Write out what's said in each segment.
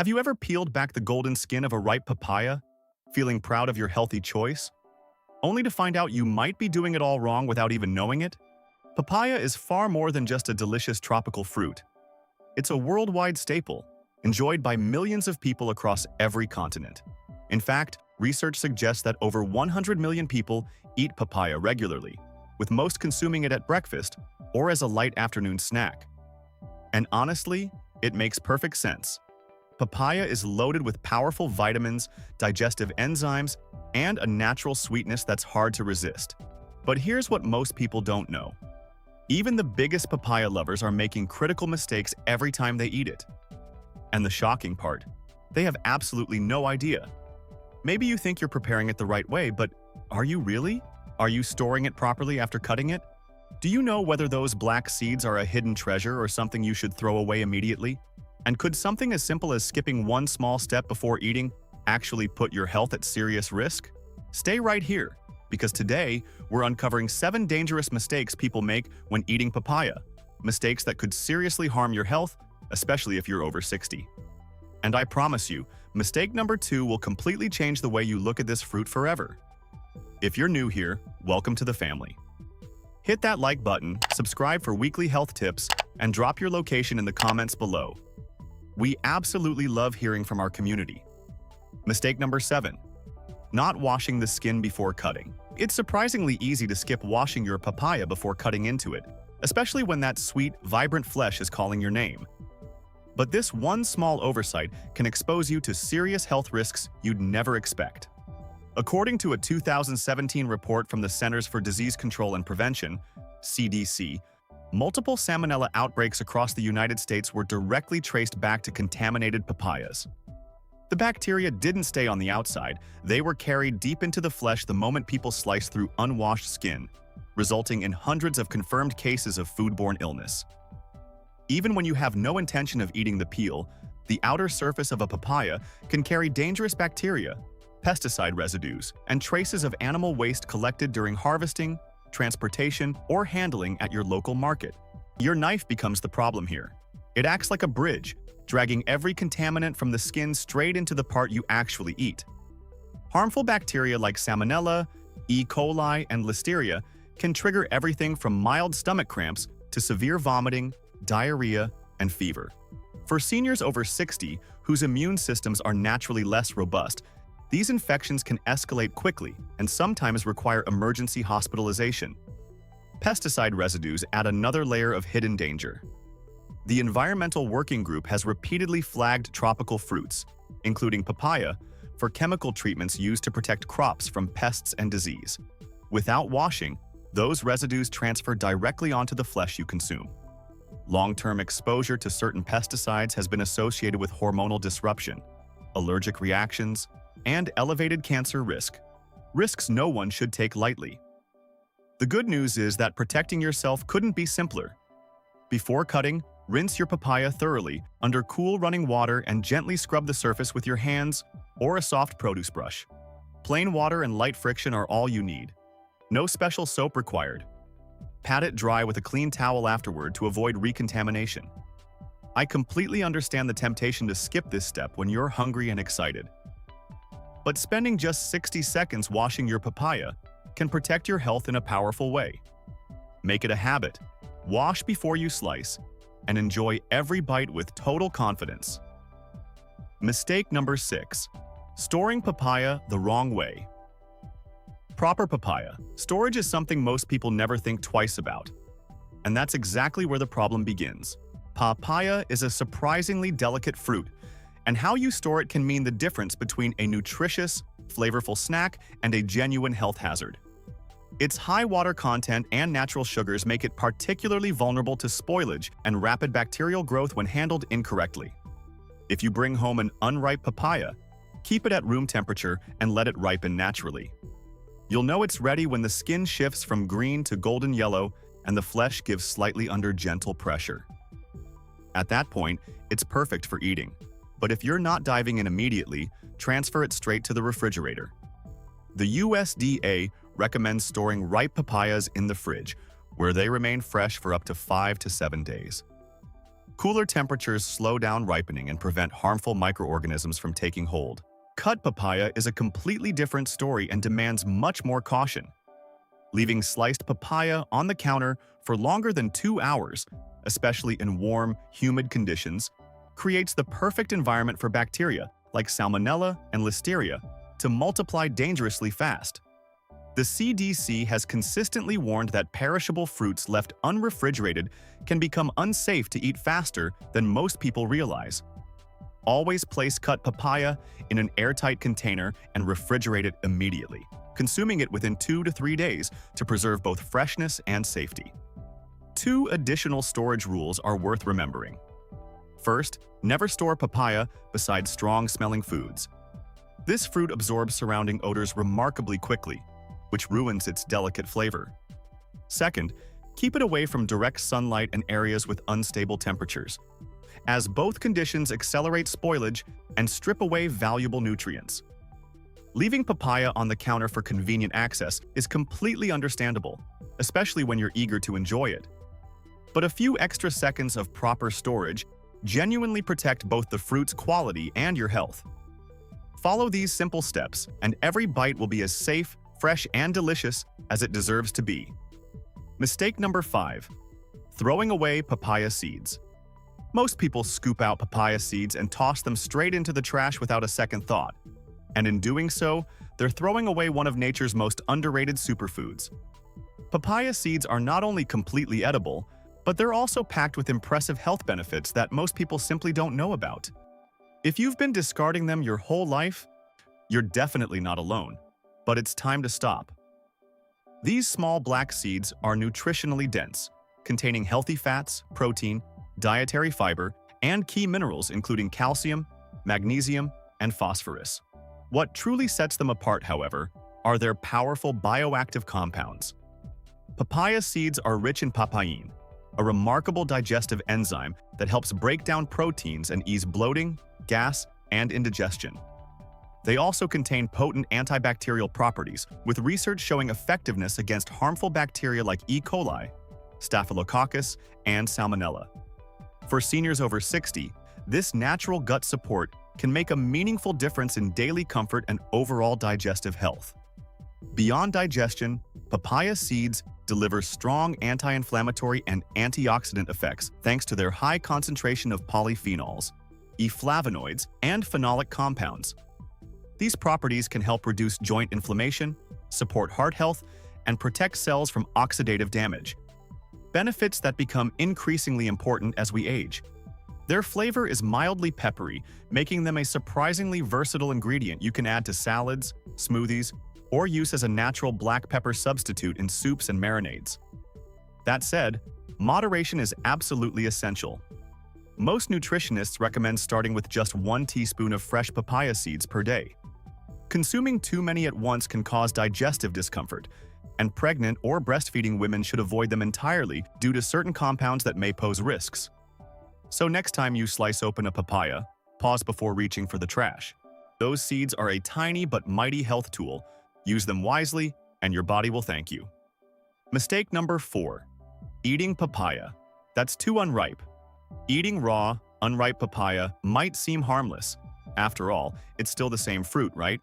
Have you ever peeled back the golden skin of a ripe papaya, feeling proud of your healthy choice, only to find out you might be doing it all wrong without even knowing it? Papaya is far more than just a delicious tropical fruit. It's a worldwide staple, enjoyed by millions of people across every continent. In fact, research suggests that over 100 million people eat papaya regularly, with most consuming it at breakfast or as a light afternoon snack. And honestly, it makes perfect sense. Papaya is loaded with powerful vitamins, digestive enzymes, and a natural sweetness that's hard to resist. But here's what most people don't know. Even the biggest papaya lovers are making critical mistakes every time they eat it. And the shocking part, they have absolutely no idea. Maybe you think you're preparing it the right way, but are you really? Are you storing it properly after cutting it? Do you know whether those black seeds are a hidden treasure or something you should throw away immediately? And could something as simple as skipping one small step before eating actually put your health at serious risk? Stay right here, because today we're uncovering 7 dangerous mistakes people make when eating papaya, mistakes that could seriously harm your health, especially if you're over 60. And I promise you, mistake number 2 will completely change the way you look at this fruit forever. If you're new here, welcome to the family. Hit that like button, subscribe for weekly health tips, and drop your location in the comments below. We absolutely love hearing from our community. Mistake number 7. Not washing the skin before cutting. It's surprisingly easy to skip washing your papaya before cutting into it, especially when that sweet, vibrant flesh is calling your name. But this one small oversight can expose you to serious health risks you'd never expect. According to a 2017 report from the Centers for Disease Control and Prevention, CDC, multiple salmonella outbreaks across the United States were directly traced back to contaminated papayas. The bacteria didn't stay on the outside, they were carried deep into the flesh the moment people sliced through unwashed skin, resulting in hundreds of confirmed cases of foodborne illness. Even when you have no intention of eating the peel, the outer surface of a papaya can carry dangerous bacteria, pesticide residues, and traces of animal waste collected during harvesting, transportation, or handling at your local market. Your knife becomes the problem here. It acts like a bridge, dragging every contaminant from the skin straight into the part you actually eat. Harmful bacteria like Salmonella, E. coli, and Listeria can trigger everything from mild stomach cramps to severe vomiting, diarrhea, and fever. For seniors over 60 whose immune systems are naturally less robust, these infections can escalate quickly and sometimes require emergency hospitalization. Pesticide residues add another layer of hidden danger. The Environmental Working Group has repeatedly flagged tropical fruits, including papaya, for chemical treatments used to protect crops from pests and disease. Without washing, those residues transfer directly onto the flesh you consume. Long-term exposure to certain pesticides has been associated with hormonal disruption, allergic reactions, and elevated cancer risk, risks no one should take lightly. The good news is that protecting yourself couldn't be simpler. Before cutting, rinse your papaya thoroughly under cool running water and gently scrub the surface with your hands or a soft produce brush. Plain water and light friction are all you need. No special soap required. Pat it dry with a clean towel afterward to avoid recontamination. I completely understand the temptation to skip this step when you're hungry and excited. But spending just 60 seconds washing your papaya can protect your health in a powerful way. Make it a habit. Wash before you slice, and enjoy every bite with total confidence. Mistake number 6. Storing papaya the wrong way. Proper papaya. Storage is something most people never think twice about. And that's exactly where the problem begins. Papaya is a surprisingly delicate fruit, and how you store it can mean the difference between a nutritious, flavorful snack and a genuine health hazard. Its high water content and natural sugars make it particularly vulnerable to spoilage and rapid bacterial growth when handled incorrectly. If you bring home an unripe papaya, keep it at room temperature and let it ripen naturally. You'll know it's ready when the skin shifts from green to golden yellow and the flesh gives slightly under gentle pressure. At that point, it's perfect for eating. But if you're not diving in immediately, transfer it straight to the refrigerator. The USDA recommends storing ripe papayas in the fridge, where they remain fresh for up to 5 to 7 days. Cooler temperatures slow down ripening and prevent harmful microorganisms from taking hold. Cut papaya is a completely different story and demands much more caution. Leaving sliced papaya on the counter for longer than 2 hours, especially in warm, humid conditions, creates the perfect environment for bacteria like Salmonella and Listeria to multiply dangerously fast. The CDC has consistently warned that perishable fruits left unrefrigerated can become unsafe to eat faster than most people realize. Always place cut papaya in an airtight container and refrigerate it immediately, consuming it within 2 to 3 days to preserve both freshness and safety. 2 additional storage rules are worth remembering. First, never store papaya beside strong-smelling foods. This fruit absorbs surrounding odors remarkably quickly, which ruins its delicate flavor. Second, keep it away from direct sunlight and areas with unstable temperatures, as both conditions accelerate spoilage and strip away valuable nutrients. Leaving papaya on the counter for convenient access is completely understandable, especially when you're eager to enjoy it. But a few extra seconds of proper storage genuinely protect both the fruit's quality and your health. Follow these simple steps, and every bite will be as safe, fresh, and delicious as it deserves to be. Mistake number 5. Throwing away papaya seeds. Most people scoop out papaya seeds and toss them straight into the trash without a second thought. And in doing so, they're throwing away one of nature's most underrated superfoods. Papaya seeds are not only completely edible, but they're also packed with impressive health benefits that most people simply don't know about. If you've been discarding them your whole life, you're definitely not alone. But it's time to stop. These small black seeds are nutritionally dense, containing healthy fats, protein, dietary fiber, and key minerals including calcium, magnesium, and phosphorus. What truly sets them apart, however, are their powerful bioactive compounds. Papaya seeds are rich in papain, a remarkable digestive enzyme that helps break down proteins and ease bloating, gas, and indigestion. They also contain potent antibacterial properties, with research showing effectiveness against harmful bacteria like E. coli, Staphylococcus, and Salmonella. For seniors over 60, this natural gut support can make a meaningful difference in daily comfort and overall digestive health. Beyond digestion, papaya seeds deliver strong anti-inflammatory and antioxidant effects thanks to their high concentration of polyphenols, e-flavonoids, and phenolic compounds. These properties can help reduce joint inflammation, support heart health, and protect cells from oxidative damage, benefits that become increasingly important as we age. Their flavor is mildly peppery, making them a surprisingly versatile ingredient you can add to salads, smoothies, or use as a natural black pepper substitute in soups and marinades. That said, moderation is absolutely essential. Most nutritionists recommend starting with just 1 teaspoon of fresh papaya seeds per day. Consuming too many at once can cause digestive discomfort, and pregnant or breastfeeding women should avoid them entirely due to certain compounds that may pose risks. So next time you slice open a papaya, pause before reaching for the trash. Those seeds are a tiny but mighty health tool. Use them wisely, and your body will thank you. Mistake number 4. Eating papaya. That's too unripe. Eating raw, unripe papaya might seem harmless. After all, it's still the same fruit, right?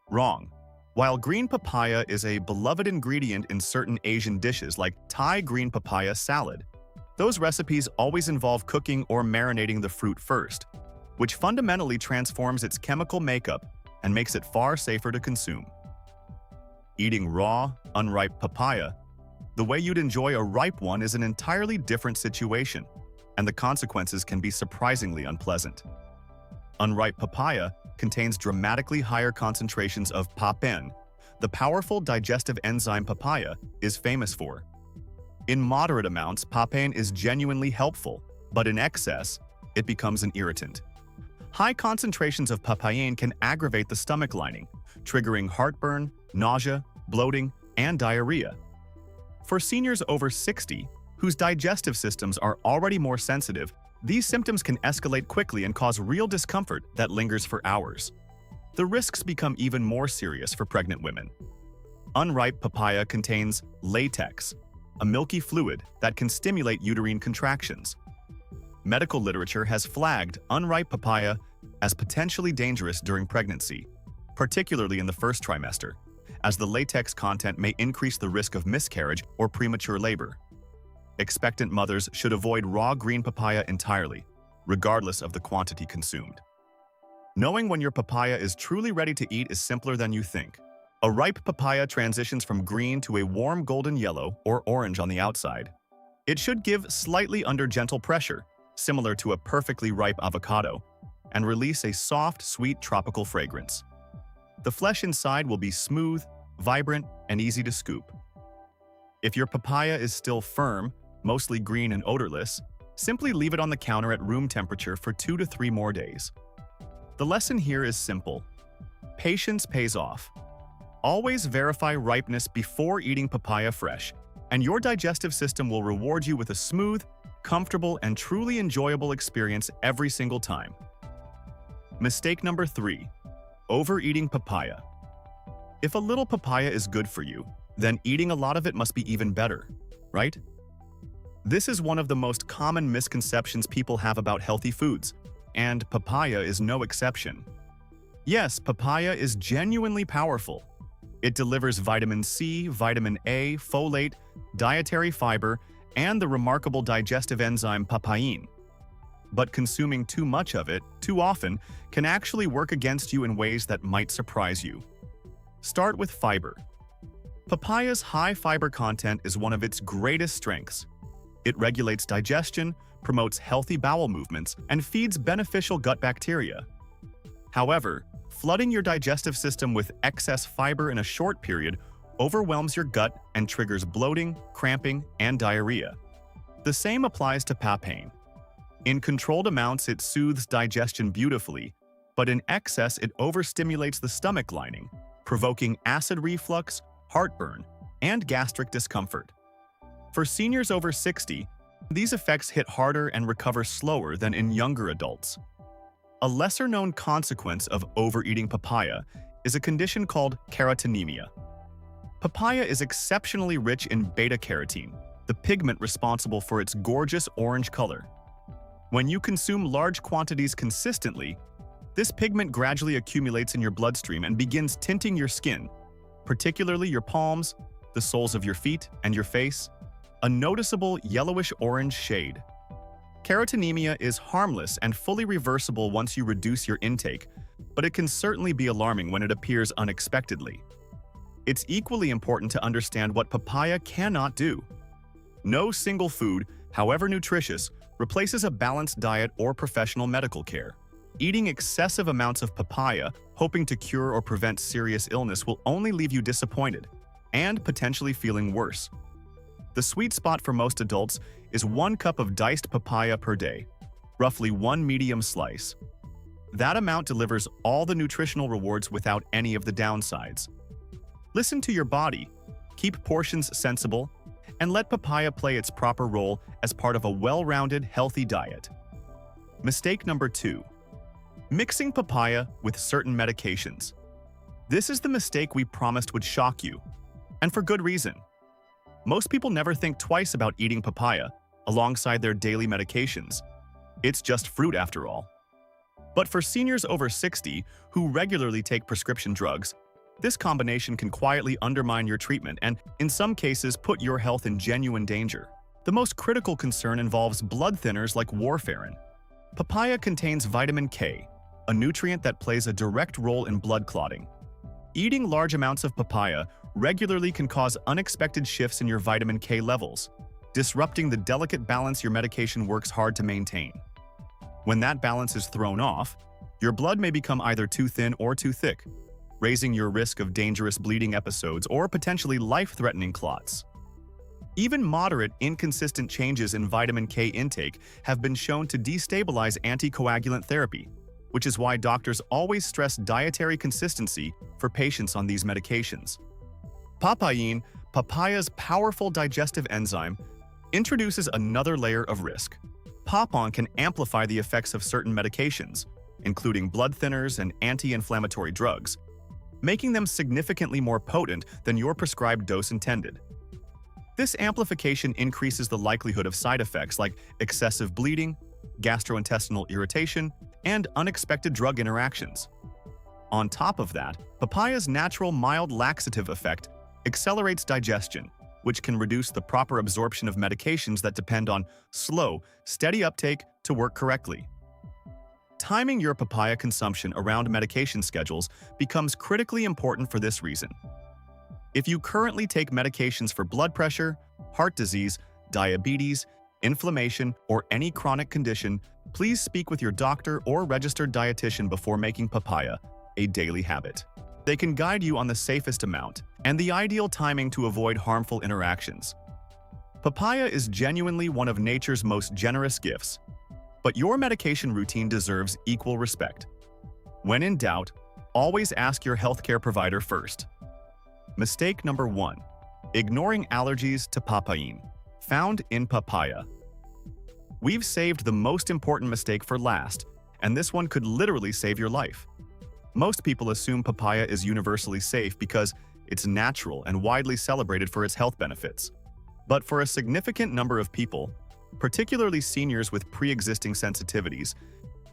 Wrong. While green papaya is a beloved ingredient in certain Asian dishes like Thai green papaya salad, those recipes always involve cooking or marinating the fruit first, which fundamentally transforms its chemical makeup and makes it far safer to consume. Eating raw, unripe papaya, the way you'd enjoy a ripe one, is an entirely different situation, and the consequences can be surprisingly unpleasant. Unripe papaya contains dramatically higher concentrations of papain, the powerful digestive enzyme papaya is famous for. In moderate amounts, papain is genuinely helpful, but in excess, it becomes an irritant. High concentrations of papain can aggravate the stomach lining, triggering heartburn, nausea, bloating, and diarrhea. For seniors over 60, whose digestive systems are already more sensitive, these symptoms can escalate quickly and cause real discomfort that lingers for hours. The risks become even more serious for pregnant women. Unripe papaya contains latex, a milky fluid that can stimulate uterine contractions. medical literature has flagged unripe papaya as potentially dangerous during pregnancy, particularly in the first trimester, as the latex content may increase the risk of miscarriage or premature labor. Expectant mothers should avoid raw green papaya entirely, regardless of the quantity consumed. Knowing when your papaya is truly ready to eat is simpler than you think. A ripe papaya transitions from green to a warm golden yellow or orange on the outside. It should give slightly under gentle pressure, similar to a perfectly ripe avocado, and release a soft, sweet tropical fragrance. The flesh inside will be smooth, vibrant, and easy to scoop. If your papaya is still firm, mostly green and odorless, simply leave it on the counter at room temperature for 2 to 3 more days. The lesson here is simple. Patience pays off. Always verify ripeness before eating papaya fresh, and your digestive system will reward you with a smooth, comfortable, and truly enjoyable experience every single time. Mistake number 3. Overeating papaya. If a little papaya is good for you, then eating a lot of it must be even better, right? This is one of the most common misconceptions people have about healthy foods, and papaya is no exception. Yes, papaya is genuinely powerful. It delivers vitamin C, vitamin A, folate, dietary fiber, and the remarkable digestive enzyme papain. But consuming too much of it, too often, can actually work against you in ways that might surprise you. Start with fiber. Papaya's high fiber content is one of its greatest strengths. It regulates digestion, promotes healthy bowel movements, and feeds beneficial gut bacteria. However, flooding your digestive system with excess fiber in a short period overwhelms your gut and triggers bloating, cramping, and diarrhea. The same applies to papain. In controlled amounts, it soothes digestion beautifully, but in excess, it overstimulates the stomach lining, provoking acid reflux, heartburn, and gastric discomfort. For seniors over 60, these effects hit harder and recover slower than in younger adults. A lesser-known consequence of overeating papaya is a condition called carotenemia. Papaya is exceptionally rich in beta-carotene, the pigment responsible for its gorgeous orange color. When you consume large quantities consistently, this pigment gradually accumulates in your bloodstream and begins tinting your skin, particularly your palms, the soles of your feet, and your face, a noticeable yellowish-orange shade. Carotenemia is harmless and fully reversible once you reduce your intake, but it can certainly be alarming when it appears unexpectedly. It's equally important to understand what papaya cannot do. No single food, however nutritious, replaces a balanced diet or professional medical care. Eating excessive amounts of papaya, hoping to cure or prevent serious illness, will only leave you disappointed and potentially feeling worse. The sweet spot for most adults is 1 cup of diced papaya per day, roughly 1 medium slice. That amount delivers all the nutritional rewards without any of the downsides. Listen to your body, keep portions sensible, and let papaya play its proper role as part of a well-rounded, healthy diet. Mistake number 2. Mixing papaya with certain medications. This is the mistake we promised would shock you, and for good reason. Most people never think twice about eating papaya alongside their daily medications. It's just fruit after all. But for seniors over 60 who regularly take prescription drugs, this combination can quietly undermine your treatment and, in some cases, put your health in genuine danger. The most critical concern involves blood thinners like warfarin. Papaya contains vitamin K, a nutrient that plays a direct role in blood clotting. Eating large amounts of papaya regularly can cause unexpected shifts in your vitamin K levels, disrupting the delicate balance your medication works hard to maintain. When that balance is thrown off, your blood may become either too thin or too thick, raising your risk of dangerous bleeding episodes or potentially life-threatening clots. Even moderate, inconsistent changes in vitamin K intake have been shown to destabilize anticoagulant therapy, which is why doctors always stress dietary consistency for patients on these medications. Papain, papaya's powerful digestive enzyme, introduces another layer of risk. Papain can amplify the effects of certain medications, including blood thinners and anti-inflammatory drugs, making them significantly more potent than your prescribed dose intended. This amplification increases the likelihood of side effects like excessive bleeding, gastrointestinal irritation, and unexpected drug interactions. On top of that, papaya's natural mild laxative effect accelerates digestion, which can reduce the proper absorption of medications that depend on slow, steady uptake to work correctly. Timing your papaya consumption around medication schedules becomes critically important for this reason. If you currently take medications for blood pressure, heart disease, diabetes, inflammation, or any chronic condition, please speak with your doctor or registered dietitian before making papaya a daily habit. They can guide you on the safest amount and the ideal timing to avoid harmful interactions. Papaya is genuinely one of nature's most generous gifts, but your medication routine deserves equal respect. When in doubt, always ask your healthcare provider first. Mistake number 1. Ignoring allergies to papain, found in papaya. We've saved the most important mistake for last, and this one could literally save your life. Most people assume papaya is universally safe because it's natural and widely celebrated for its health benefits. But for a significant number of people, particularly seniors with pre-existing sensitivities,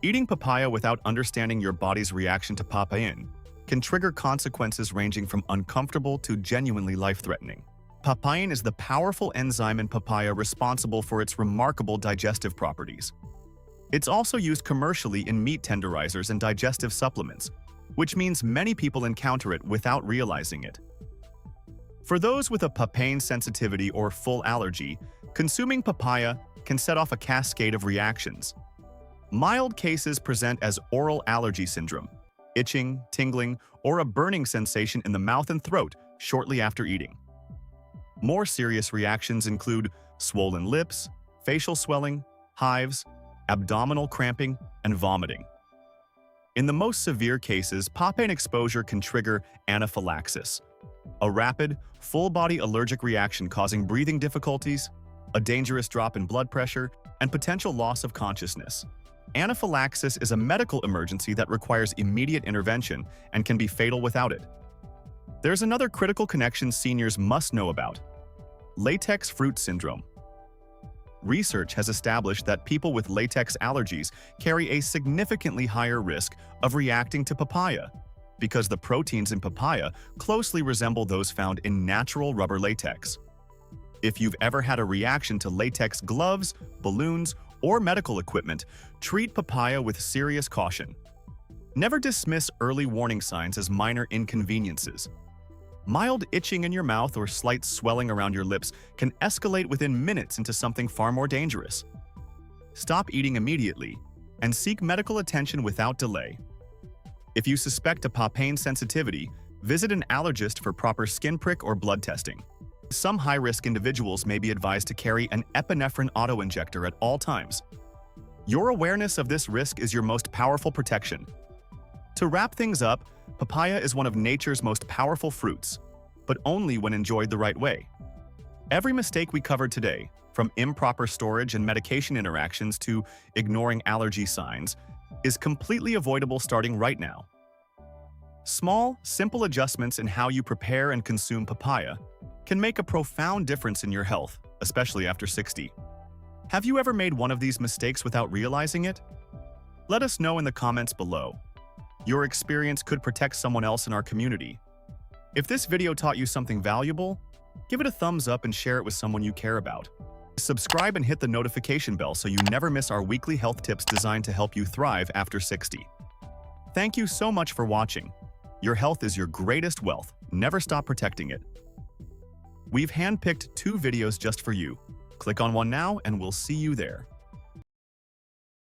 eating papaya without understanding your body's reaction to papain can trigger consequences ranging from uncomfortable to genuinely life-threatening. Papain is the powerful enzyme in papaya responsible for its remarkable digestive properties. It's also used commercially in meat tenderizers and digestive supplements, which means many people encounter it without realizing it. For those with a papain sensitivity or full allergy, consuming papaya can set off a cascade of reactions. Mild cases present as oral allergy syndrome, itching, tingling, or a burning sensation in the mouth and throat shortly after eating. More serious reactions include swollen lips, facial swelling, hives, abdominal cramping, and vomiting. In the most severe cases, papain exposure can trigger anaphylaxis, a rapid, full-body allergic reaction causing breathing difficulties, a dangerous drop in blood pressure, and potential loss of consciousness. Anaphylaxis is a medical emergency that requires immediate intervention and can be fatal without it. There's another critical connection seniors must know about: latex fruit syndrome. Research has established that people with latex allergies carry a significantly higher risk of reacting to papaya because the proteins in papaya closely resemble those found in natural rubber latex. If you've ever had a reaction to latex gloves, balloons, or medical equipment, treat papaya with serious caution. Never dismiss early warning signs as minor inconveniences. Mild itching in your mouth or slight swelling around your lips can escalate within minutes into something far more dangerous. Stop eating immediately and seek medical attention without delay. If you suspect a papain sensitivity, visit an allergist for proper skin prick or blood testing. Some high-risk individuals may be advised to carry an epinephrine auto-injector at all times. Your awareness of this risk is your most powerful protection. To wrap things up, papaya is one of nature's most powerful fruits, but only when enjoyed the right way. Every mistake we covered today, from improper storage and medication interactions to ignoring allergy signs, is completely avoidable starting right now. Small, simple adjustments in how you prepare and consume papaya can make a profound difference in your health, especially after 60. Have you ever made one of these mistakes without realizing it? Let us know in the comments below. Your experience could protect someone else in our community. If this video taught you something valuable, give it a thumbs up and share it with someone you care about. Subscribe and hit the notification bell so you never miss our weekly health tips designed to help you thrive after 60. Thank you so much for watching. Your health is your greatest wealth. Never stop protecting it. We've handpicked 2 videos just for you. Click on one now and we'll see you there.